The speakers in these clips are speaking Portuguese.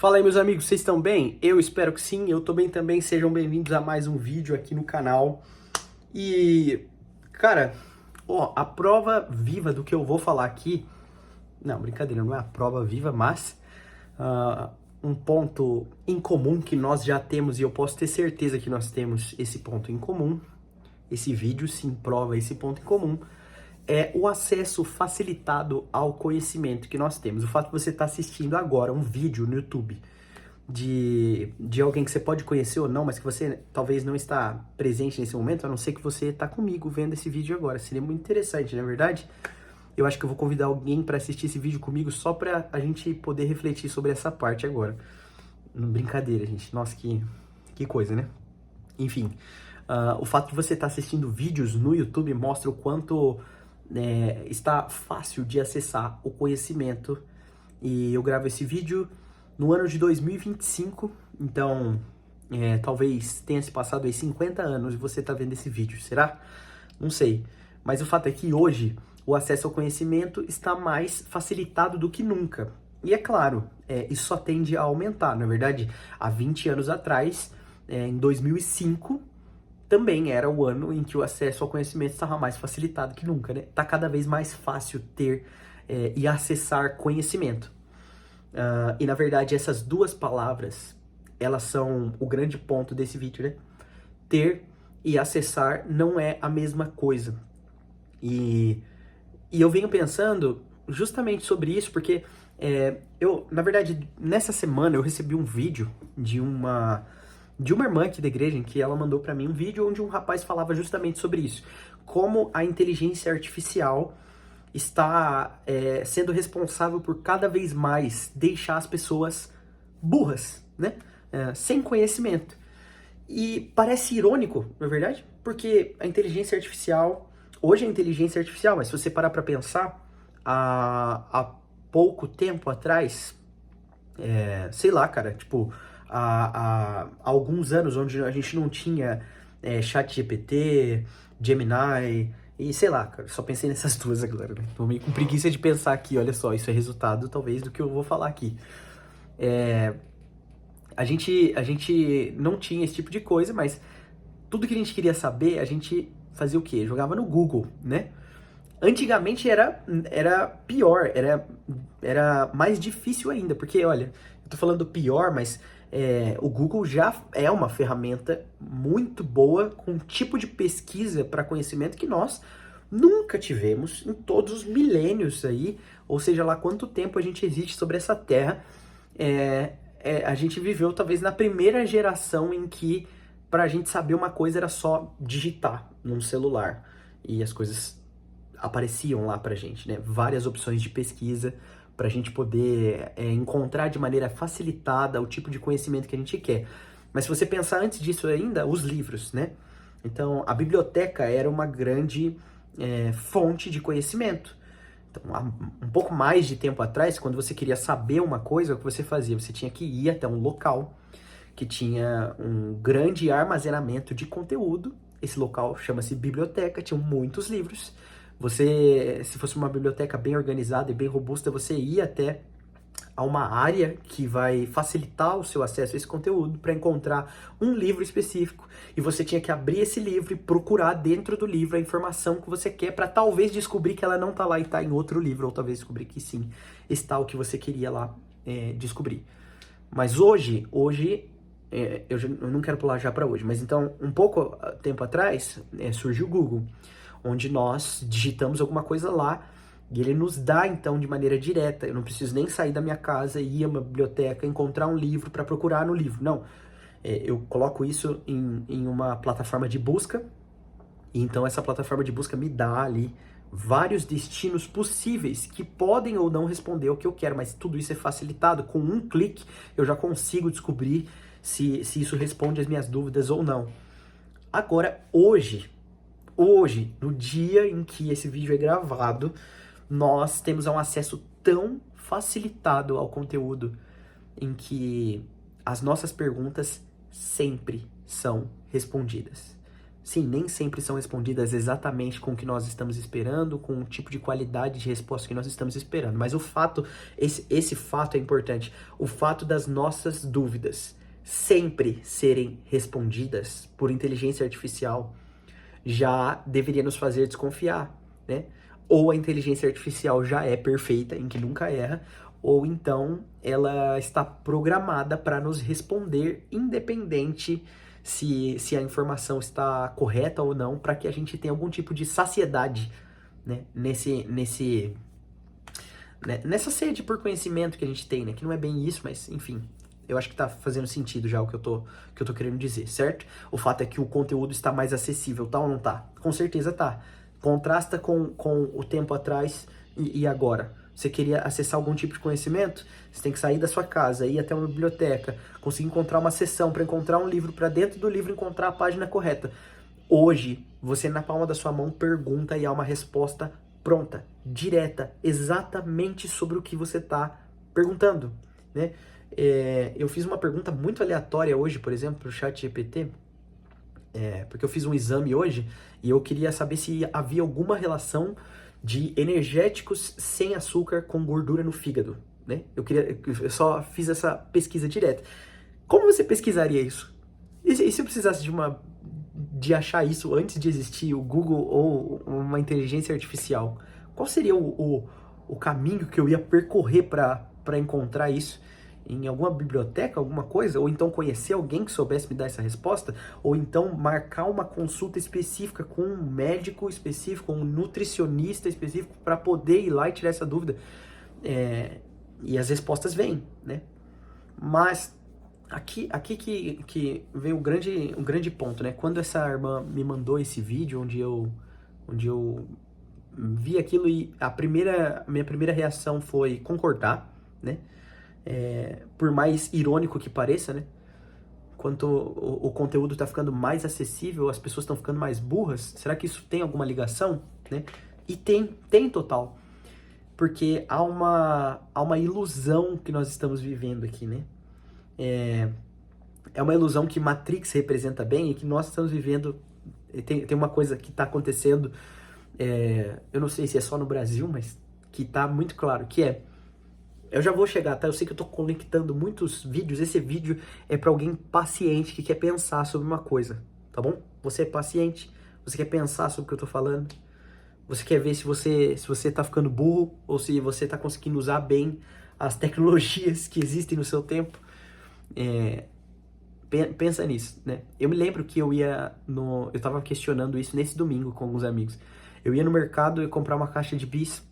Fala aí, meus amigos, vocês estão bem? Eu espero que sim, eu tô bem também. Sejam bem-vindos a mais um vídeo aqui no canal. E, cara, a prova viva do que eu vou falar aqui... Não, brincadeira, não é a prova viva, mas um ponto em comum que nós já temos, e eu posso ter certeza que nós temos esse ponto em comum. Esse vídeo sim prova esse ponto em comum. É o acesso facilitado ao conhecimento que nós temos. O fato de você estar assistindo agora um vídeo no YouTube de alguém que você pode conhecer ou não, mas que você talvez não está presente nesse momento, a não ser que você está comigo vendo esse vídeo agora. Seria muito interessante, na verdade. Eu acho que eu vou convidar alguém para assistir esse vídeo comigo só para a gente poder refletir sobre essa parte agora. Brincadeira, gente. Nossa, que coisa, né? Enfim, o fato de você estar assistindo vídeos no YouTube mostra o quanto está fácil de acessar o conhecimento. E eu gravo esse vídeo no ano de 2025, então talvez tenha se passado aí 50 anos e você está vendo esse vídeo, será? Não sei, mas o fato é que hoje o acesso ao conhecimento está mais facilitado do que nunca. E é claro, isso só tende a aumentar. Na verdade, há 20 anos atrás, em 2005, também era o ano em que o acesso ao conhecimento estava mais facilitado que nunca, né? Tá cada vez mais fácil ter e acessar conhecimento. E na verdade essas duas palavras, elas são o grande ponto desse vídeo, né? Ter e acessar não é a mesma coisa. E eu venho pensando justamente sobre isso, porque na verdade, nessa semana eu recebi um vídeo de uma irmã aqui da igreja, em que ela mandou para mim um vídeo onde um rapaz falava justamente sobre isso. Como a inteligência artificial está sendo responsável por cada vez mais deixar as pessoas burras, né? Sem conhecimento. E parece irônico, não é verdade? Porque a inteligência artificial, hoje é inteligência artificial, mas se você parar para pensar, há pouco tempo atrás, sei lá, cara, tipo, há alguns anos onde a gente não tinha ChatGPT, Gemini, e sei lá, cara, só pensei nessas duas agora, né? Tô meio com preguiça de pensar aqui, olha só, isso é resultado talvez do que eu vou falar aqui. A gente não tinha esse tipo de coisa, mas tudo que a gente queria saber, a gente fazia o quê? Jogava no Google, né? Antigamente era pior, era mais difícil ainda, porque, olha, eu tô falando pior, mas o Google já é uma ferramenta muito boa, com um tipo de pesquisa para conhecimento que nós nunca tivemos em todos os milênios aí, ou seja lá quanto tempo a gente existe sobre essa terra. A gente viveu talvez na primeira geração em que para a gente saber uma coisa era só digitar num celular e as coisas apareciam lá pra gente, né? Várias opções de pesquisa pra gente poder encontrar de maneira facilitada o tipo de conhecimento que a gente quer. Mas se você pensar antes disso ainda, os livros, né? Então, a biblioteca era uma grande fonte de conhecimento. Então, há um pouco mais de tempo atrás, quando você queria saber uma coisa, o que você fazia? Você tinha que ir até um local que tinha um grande armazenamento de conteúdo. Esse local chama-se biblioteca, tinham muitos livros. Você, se fosse uma biblioteca bem organizada e bem robusta, você ia até a uma área que vai facilitar o seu acesso a esse conteúdo para encontrar um livro específico, e você tinha que abrir esse livro e procurar dentro do livro a informação que você quer para talvez descobrir que ela não está lá e está em outro livro, ou talvez descobrir que sim, está o que você queria lá descobrir. Mas hoje eu não quero pular já para hoje, mas então, um pouco tempo atrás, surgiu o Google, onde nós digitamos alguma coisa lá e ele nos dá, então, de maneira direta. Eu não preciso nem sair da minha casa e ir a uma biblioteca, encontrar um livro para procurar no livro. Não, eu coloco isso em uma plataforma de busca, e então essa plataforma de busca me dá ali vários destinos possíveis que podem ou não responder ao que eu quero, mas tudo isso é facilitado. Com um clique eu já consigo descobrir se isso responde às minhas dúvidas ou não. Agora, hoje, no dia em que esse vídeo é gravado, nós temos um acesso tão facilitado ao conteúdo em que as nossas perguntas sempre são respondidas. Sim, nem sempre são respondidas exatamente com o que nós estamos esperando, com o tipo de qualidade de resposta que nós estamos esperando. Mas o fato, esse fato é importante. O fato das nossas dúvidas sempre serem respondidas por inteligência artificial já deveria nos fazer desconfiar, né? Ou a inteligência artificial já é perfeita, em que nunca erra, ou então ela está programada para nos responder independente se a informação está correta ou não, para que a gente tenha algum tipo de saciedade, né? Nessa sede por conhecimento que a gente tem, né? Que não é bem isso, mas enfim, eu acho que tá fazendo sentido já o que eu tô querendo dizer, certo? O fato é que o conteúdo está mais acessível, tá ou não tá? Com certeza tá. Contrasta com o tempo atrás e agora. Você queria acessar algum tipo de conhecimento? Você tem que sair da sua casa, ir até uma biblioteca, conseguir encontrar uma seção para encontrar um livro, para dentro do livro encontrar a página correta. Hoje, você na palma da sua mão pergunta e há uma resposta pronta, direta, exatamente sobre o que você está perguntando, né? Eu fiz uma pergunta muito aleatória hoje, por exemplo, para o ChatGPT, porque eu fiz um exame hoje e eu queria saber se havia alguma relação de energéticos sem açúcar com gordura no fígado, né? Eu só fiz essa pesquisa direta. Como você pesquisaria isso? E se eu precisasse de achar isso antes de existir o Google ou uma inteligência artificial? Qual seria o caminho que eu ia percorrer para encontrar isso? Em alguma biblioteca, alguma coisa? Ou então conhecer alguém que soubesse me dar essa resposta? Ou então marcar uma consulta específica com um médico específico, um nutricionista específico para poder ir lá e tirar essa dúvida? E as respostas vêm, né? Mas aqui que vem o grande ponto, né? Quando essa irmã me mandou esse vídeo onde eu vi aquilo e minha primeira reação foi concordar, né? Por mais irônico que pareça, né? Quanto o conteúdo está ficando mais acessível, as pessoas estão ficando mais burras, será que isso tem alguma ligação, né? E tem total, porque há uma ilusão que nós estamos vivendo aqui, né? É uma ilusão que Matrix representa bem e que nós estamos vivendo. Tem uma coisa que está acontecendo, eu não sei se é só no Brasil, mas que está muito claro, que eu já vou chegar, tá? Eu sei que eu tô conectando muitos vídeos. Esse vídeo é para alguém paciente que quer pensar sobre uma coisa, tá bom? Você é paciente, você quer pensar sobre o que eu tô falando, você quer ver se você tá ficando burro ou se você tá conseguindo usar bem as tecnologias que existem no seu tempo. Pensa nisso, né? Eu me lembro que eu tava questionando isso nesse domingo com alguns amigos. Eu ia no mercado e comprar uma caixa de bis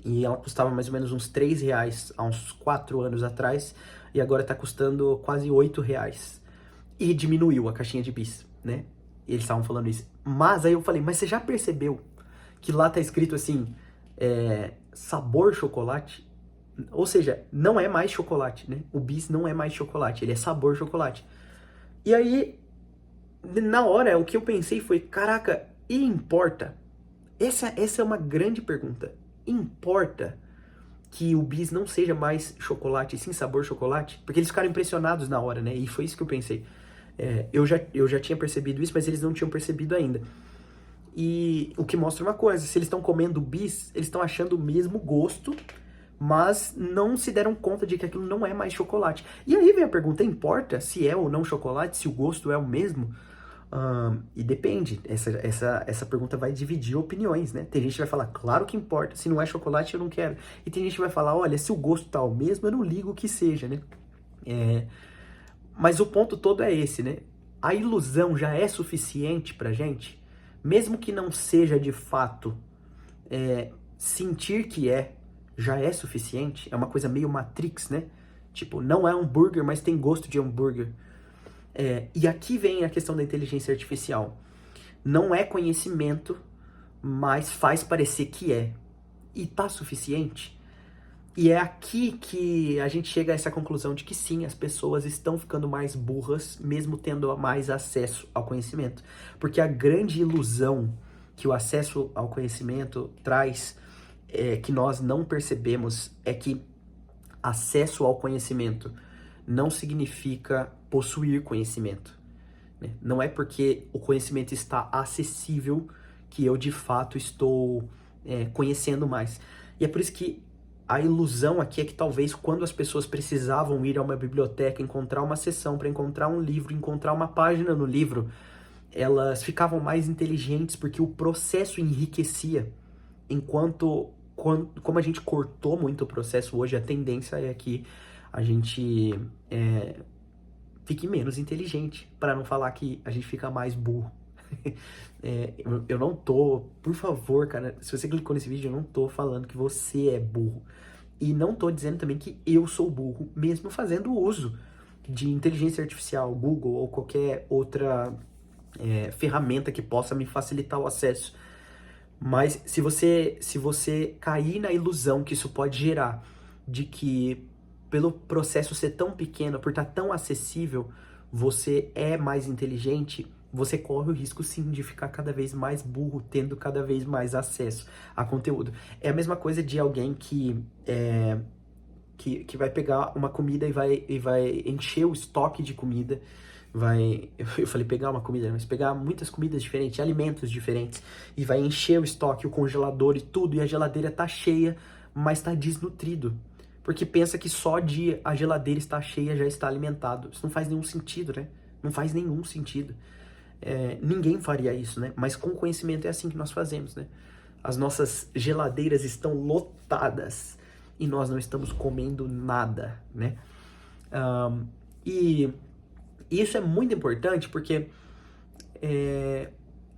e ela custava mais ou menos uns R$3 há uns 4 anos atrás, e agora tá custando quase R$8. E diminuiu a caixinha de bis, né? E eles estavam falando isso. Mas aí eu falei, mas você já percebeu que lá tá escrito assim, sabor chocolate? Ou seja, não é mais chocolate, né? O bis não é mais chocolate, ele é sabor chocolate. E aí, na hora, o que eu pensei foi, caraca, e importa? Essa é uma grande pergunta. Importa que o bis não seja mais chocolate, sim sabor chocolate? Porque eles ficaram impressionados na hora, né? E foi isso que eu pensei. Eu já tinha percebido isso, mas eles não tinham percebido ainda. E o que mostra uma coisa, se eles estão comendo bis, eles estão achando o mesmo gosto, mas não se deram conta de que aquilo não é mais chocolate. E aí vem a pergunta, importa se é ou não chocolate, se o gosto é o mesmo? E depende, essa pergunta vai dividir opiniões, né? Tem gente que vai falar, claro que importa, se não é chocolate eu não quero. E tem gente que vai falar, olha, se o gosto tá o mesmo, eu não ligo o que seja, né? Mas o ponto todo é esse, né? A ilusão já é suficiente pra gente, mesmo que não seja de fato, sentir que já é suficiente, é uma coisa meio Matrix, né? Tipo, não é hambúrguer, mas tem gosto de hambúrguer. E aqui vem a questão da inteligência artificial. Não é conhecimento, mas faz parecer que é. E tá suficiente? E é aqui que a gente chega a essa conclusão de que sim, as pessoas estão ficando mais burras, mesmo tendo mais acesso ao conhecimento. Porque a grande ilusão que o acesso ao conhecimento traz, que nós não percebemos, é que acesso ao conhecimento não significa possuir conhecimento. né? Não é porque o conhecimento está acessível que eu de fato estou conhecendo mais. E é por isso que a ilusão aqui é que talvez quando as pessoas precisavam ir a uma biblioteca, encontrar uma seção para encontrar um livro, encontrar uma página no livro, elas ficavam mais inteligentes porque o processo enriquecia. Enquanto, como a gente cortou muito o processo hoje, a tendência é que a gente fique menos inteligente, para não falar que a gente fica mais burro. Eu não tô, por favor, cara, se você clicou nesse vídeo, eu não tô falando que você é burro. E não tô dizendo também que eu sou burro, mesmo fazendo uso de inteligência artificial, Google ou qualquer outra ferramenta que possa me facilitar o acesso. Mas se você cair na ilusão que isso pode gerar, de que pelo processo ser tão pequeno, por estar tão acessível, você é mais inteligente, você corre o risco sim de ficar cada vez mais burro, tendo cada vez mais acesso a conteúdo. É a mesma coisa de alguém que vai pegar uma comida e vai encher o estoque de comida, eu falei pegar uma comida, mas pegar muitas comidas diferentes, alimentos diferentes, e vai encher o estoque, o congelador e tudo, e a geladeira tá cheia, mas tá desnutrido. Porque pensa que só de a geladeira estar cheia já está alimentado. Isso não faz nenhum sentido, né? Não faz nenhum sentido. Ninguém faria isso, né? Mas com conhecimento é assim que nós fazemos, né? As nossas geladeiras estão lotadas e nós não estamos comendo nada, né? E isso é muito importante porque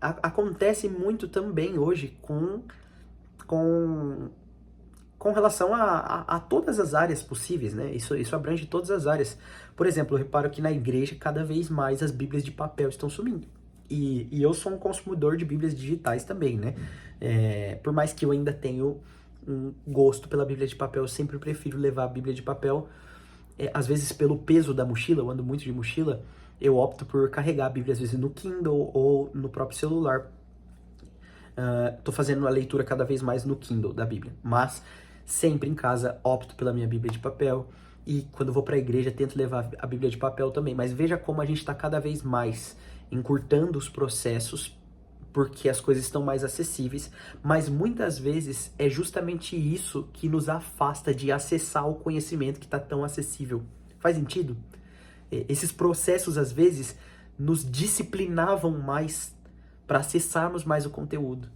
acontece muito também hoje com relação a todas as áreas possíveis, né? Isso abrange todas as áreas. Por exemplo, eu reparo que na igreja, cada vez mais as bíblias de papel estão sumindo. E eu sou um consumidor de bíblias digitais também, né? Por mais que eu ainda tenho um gosto pela bíblia de papel, eu sempre prefiro levar a bíblia de papel. Às vezes, pelo peso da mochila, eu ando muito de mochila, eu opto por carregar a bíblia, às vezes, no Kindle ou no próprio celular. Tô fazendo a leitura cada vez mais no Kindle da Bíblia, mas sempre em casa opto pela minha Bíblia de papel, e quando eu vou para a igreja tento levar a Bíblia de papel também. Mas veja como a gente está cada vez mais encurtando os processos, porque as coisas estão mais acessíveis, mas muitas vezes é justamente isso que nos afasta de acessar o conhecimento que está tão acessível. Faz sentido? Esses processos, às vezes, nos disciplinavam mais para acessarmos mais o conteúdo.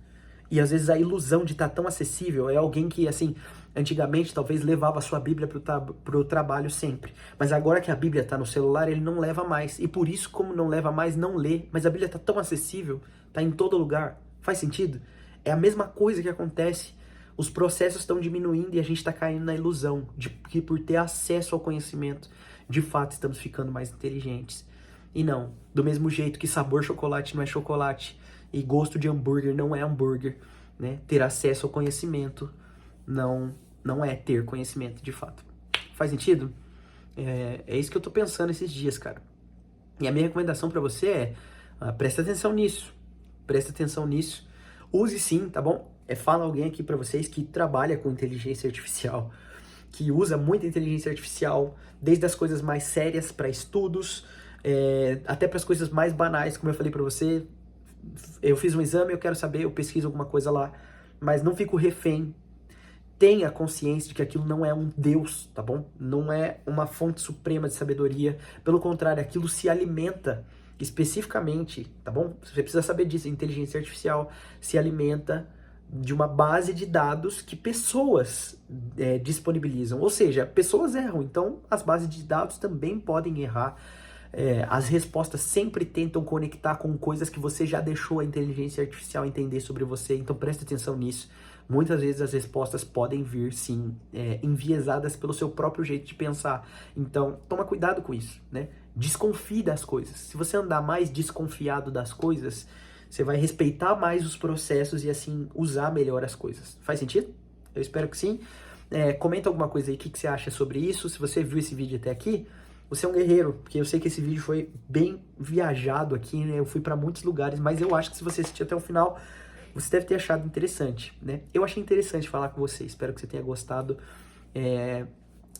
E às vezes a ilusão de estar tão acessível é alguém que, assim, antigamente talvez levava a sua Bíblia para o trabalho sempre. Mas agora que a Bíblia está no celular, ele não leva mais. E por isso, como não leva mais, não lê. Mas a Bíblia está tão acessível, está em todo lugar. Faz sentido? É a mesma coisa que acontece. Os processos estão diminuindo e a gente está caindo na ilusão de que por ter acesso ao conhecimento, de fato estamos ficando mais inteligentes. E não, do mesmo jeito que sabor chocolate não é chocolate e gosto de hambúrguer não é hambúrguer, né? Ter acesso ao conhecimento não é ter conhecimento, de fato. Faz sentido? É isso que eu tô pensando esses dias, cara. E a minha recomendação para você presta atenção nisso. Presta atenção nisso. Use sim, tá bom? Fala alguém aqui para vocês que trabalha com inteligência artificial, que usa muita inteligência artificial, desde as coisas mais sérias para estudos, até para as coisas mais banais, como eu falei para você. Eu fiz um exame, eu quero saber, eu pesquiso alguma coisa lá, mas não fico refém. Tenha consciência de que aquilo não é um Deus, tá bom? Não é uma fonte suprema de sabedoria. Pelo contrário, aquilo se alimenta especificamente, tá bom? Você precisa saber disso. A inteligência artificial se alimenta de uma base de dados que pessoas disponibilizam. Ou seja, pessoas erram, então as bases de dados também podem errar. As respostas sempre tentam conectar com coisas que você já deixou a inteligência artificial entender sobre você, então preste atenção nisso. Muitas vezes as respostas podem vir, sim, enviesadas pelo seu próprio jeito de pensar. Então, toma cuidado com isso, né? Desconfie das coisas. Se você andar mais desconfiado das coisas, você vai respeitar mais os processos e, assim, usar melhor as coisas. Faz sentido? Eu espero que sim. Comenta alguma coisa aí, o que você acha sobre isso. Se você viu esse vídeo até aqui, você é um guerreiro, porque eu sei que esse vídeo foi bem viajado aqui, né? Eu fui para muitos lugares, mas eu acho que se você assistir até o final, você deve ter achado interessante, né? Eu achei interessante falar com você, espero que você tenha gostado.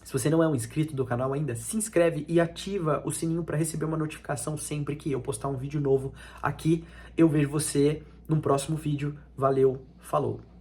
Se você não é um inscrito do canal ainda, se inscreve e ativa o sininho para receber uma notificação sempre que eu postar um vídeo novo aqui. Eu vejo você num próximo vídeo. Valeu, falou!